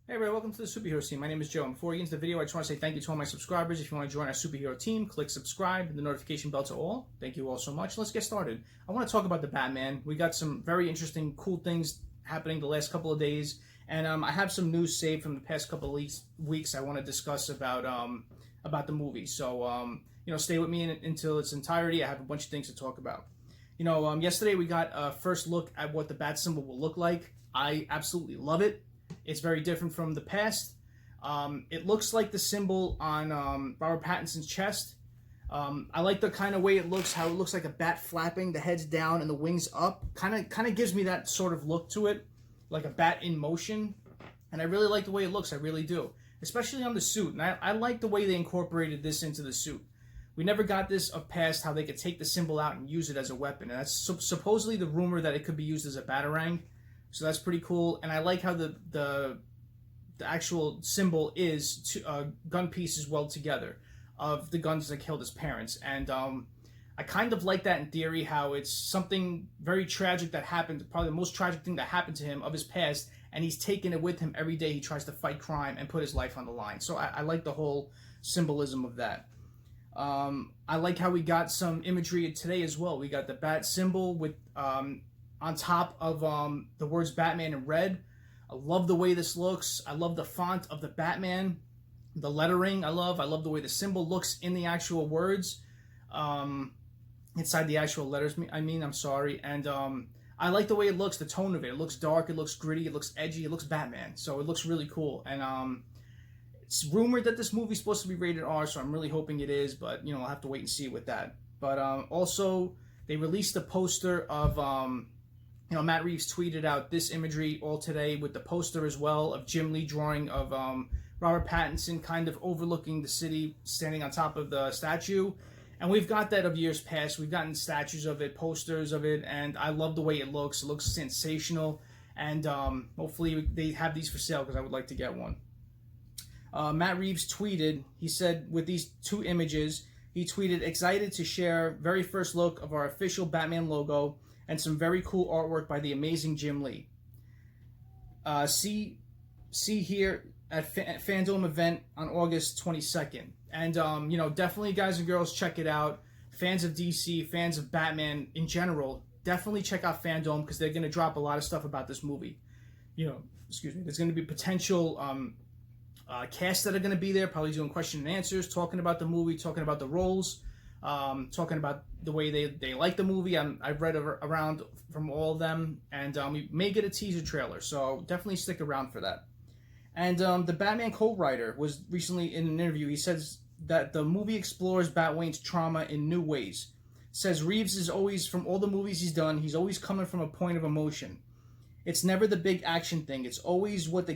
Hey everybody, welcome to the superhero scene. My name is Joe, and before we get into the video, I just want to say thank you to all my subscribers. If you want to join our superhero team, click subscribe and the notification bell to all. Thank you all so much. Let's get started. I want to talk about the Batman. We got some very interesting, cool things happening the last couple of days, and I have some news saved from the past couple of weeks I want to discuss about the movie. So stay with me until its entirety. I have a bunch of things to talk about. Yesterday we got a first look at what the bat symbol will look like. I absolutely love it. It's very different from the past. It looks like the symbol on Robert Pattinson's chest. I like the kind of way it looks, how it looks like a bat flapping, the head's down and the wings up. Kind of gives me that sort of look to it, like a bat in motion. And I really like the way it looks, I really do. Especially on the suit. And I like the way they incorporated this into the suit. We never got this of past, how they could take the symbol out and use it as a weapon. And that's supposedly the rumor that it could be used as a batarang. So that's pretty cool, and I like how the actual symbol is gun pieces weld together of the guns that killed his parents, and I kind of like that in theory, how it's something very tragic that happened, probably the most tragic thing that happened to him of his past, and he's taking it with him every day. He tries to fight crime and put his life on the line. So I like the whole symbolism of that. I like how we got some imagery today as well. We got the bat symbol with on top of the words Batman in red. I love the way this looks. I love the font of the Batman. The lettering I love. I love the way the symbol looks in the actual words. Inside the actual letters, I'm sorry. And I like the way it looks, the tone of it. It looks dark, it looks gritty, it looks edgy, it looks Batman. So it looks really cool. And it's rumored that this movie's supposed to be rated R, so I'm really hoping it is. But, I'll have to wait and see with that. But also, they released a poster of... Matt Reeves tweeted out this imagery all today with the poster as well of Jim Lee drawing of Robert Pattinson kind of overlooking the city, standing on top of the statue. And we've got that of years past. We've gotten statues of it, posters of it, and I love the way it looks. It looks sensational, and hopefully they have these for sale because I would like to get one. Matt Reeves tweeted, he said with these two images, he tweeted, "Excited to share very first look of our official Batman logo and some very cool artwork by the amazing Jim Lee. See here at Fandome event on August 22nd. And, definitely, guys and girls, check it out. Fans of DC, fans of Batman in general, definitely check out Fandome because they're going to drop a lot of stuff about this movie. There's going to be potential casts that are going to be there, probably doing question and answers, talking about the movie, talking about the roles, talking about the way they like the movie. I've read around from all of them, and we may get a teaser trailer, so definitely stick around for that. And the Batman co-writer was recently in an interview. He says that the movie explores Batwane's trauma in new ways. Says Reeves is always, from all the movies he's done, he's always coming from a point of emotion. It's never the big action thing. It's always what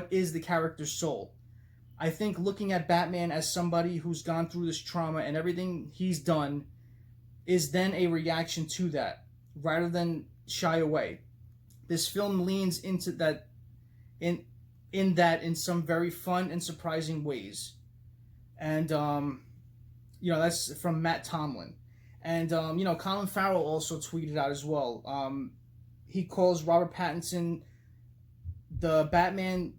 is the character's soul. I think looking at Batman as somebody who's gone through this trauma and everything he's done is then a reaction to that, rather than shy away. This film leans into that in some very fun and surprising ways. And that's from Matt Tomlin. And Colin Farrell also tweeted out as well. He calls Robert Pattinson the Batman.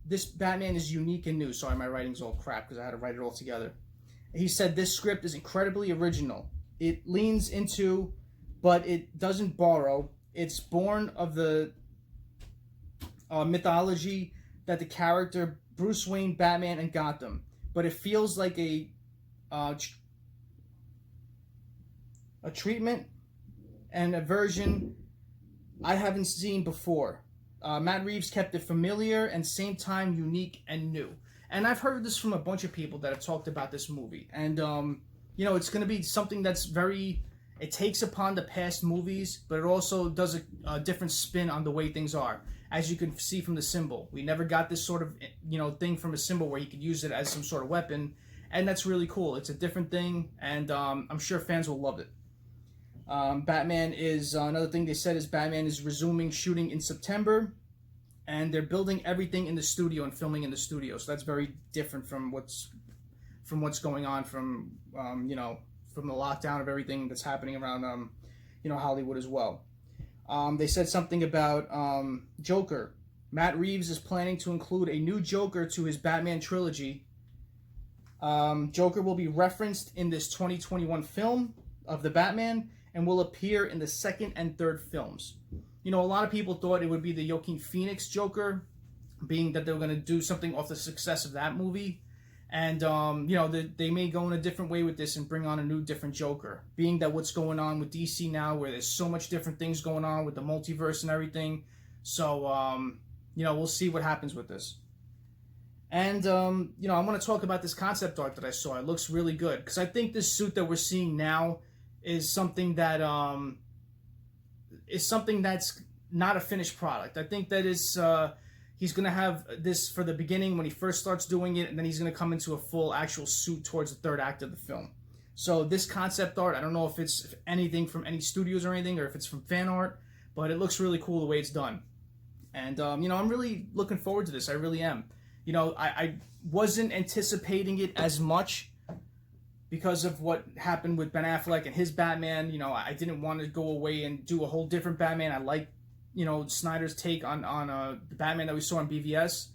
This Batman is unique and new. Sorry, my writing's all crap because I had to write it all together. He said this script is incredibly original. It leans into, but it doesn't borrow. It's born of the mythology that the character Bruce Wayne, Batman, and Gotham. But it feels like a treatment and a version I haven't seen before. Matt Reeves kept it familiar and same time unique and new. And I've heard this from a bunch of people that have talked about this movie. And, it's going to be something that's it takes upon the past movies, but it also does a different spin on the way things are. As you can see from the symbol. We never got this sort of, thing from a symbol where you could use it as some sort of weapon. And that's really cool. It's a different thing, and I'm sure fans will love it. Batman is, another thing they said is Batman is resuming shooting in September, and they're building everything in the studio and filming in the studio. So that's very different from what's going on from the lockdown of everything that's happening around, Hollywood as well. They said something about Joker Matt Reeves is planning to include a new Joker to his Batman trilogy. Joker will be referenced in this 2021 film of the Batman and will appear in the second and third films. You know, a lot of people thought it would be the Joaquin Phoenix Joker, being that they were going to do something off the success of that movie. And, you know, they may go in a different way with this and bring on a new, different Joker. Being that what's going on with DC now, where there's so much different things going on with the multiverse and everything. So, you know, we'll see what happens with this. And, you know, I want to talk about this concept art that I saw. It looks really good. Because I think this suit that we're seeing now is something that, that's not a finished product. I think that is... he's going to have this for the beginning when he first starts doing it, and then he's going to come into a full actual suit towards the third act of the film. So this concept art, I don't know if it's anything from any studios or anything, or if it's from fan art, but it looks really cool the way it's done. And, you know, I'm really looking forward to this. I really am. You know, I wasn't anticipating it as much because of what happened with Ben Affleck and his Batman. You know, I didn't want to go away and do a whole different Batman. I like, you know, Snyder's take on the Batman that we saw on BVS.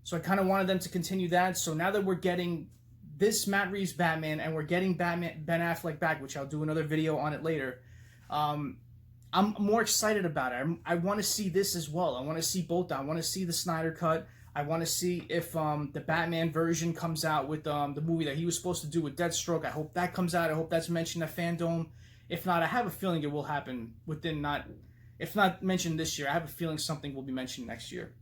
So I kind of wanted them to continue that. So now that we're getting this Matt Reeves Batman and we're getting Ben Affleck back, which I'll do another video on it later, I'm more excited about it. I want to see this as well. I want to see both. I want to see the Snyder cut. I want to see if the Batman version comes out with the movie that he was supposed to do with Deathstroke. I hope that comes out. I hope that's mentioned at Fandome. If not, I have a feeling it will happen within if not mentioned this year, I have a feeling something will be mentioned next year.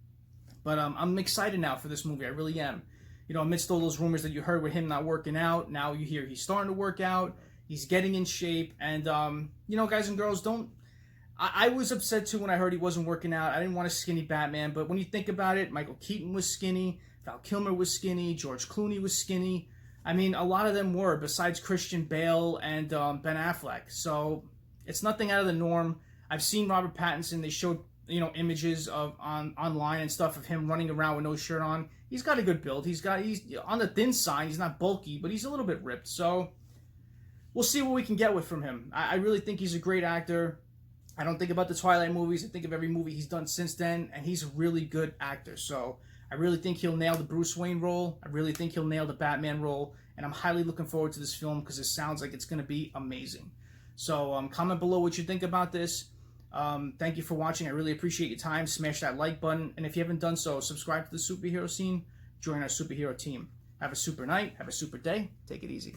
But I'm excited now for this movie. I really am. You know, amidst all those rumors that you heard with him not working out, now you hear he's starting to work out. He's getting in shape. And, you know, guys and girls, I was upset too when I heard he wasn't working out. I didn't want a skinny Batman. But when you think about it, Michael Keaton was skinny. Val Kilmer was skinny. George Clooney was skinny. I mean, a lot of them were, besides Christian Bale and Ben Affleck. So it's nothing out of the norm. I've seen Robert Pattinson. They showed, you know, images of online and stuff of him running around with no shirt on. He's got a good build. He's on the thin side. He's not bulky, but he's a little bit ripped. So we'll see what we can get with from him. I really think he's a great actor. I don't think about the Twilight movies. I think of every movie he's done since then, and he's a really good actor. So I really think he'll nail the Bruce Wayne role. I really think he'll nail the Batman role, and I'm highly looking forward to this film because it sounds like it's going to be amazing. So comment below what you think about this. Thank you for watching. I really appreciate your time. Smash that like button. And if you haven't done so, subscribe to the superhero scene. Join our superhero team. Have a super night. Have a super day. Take it easy.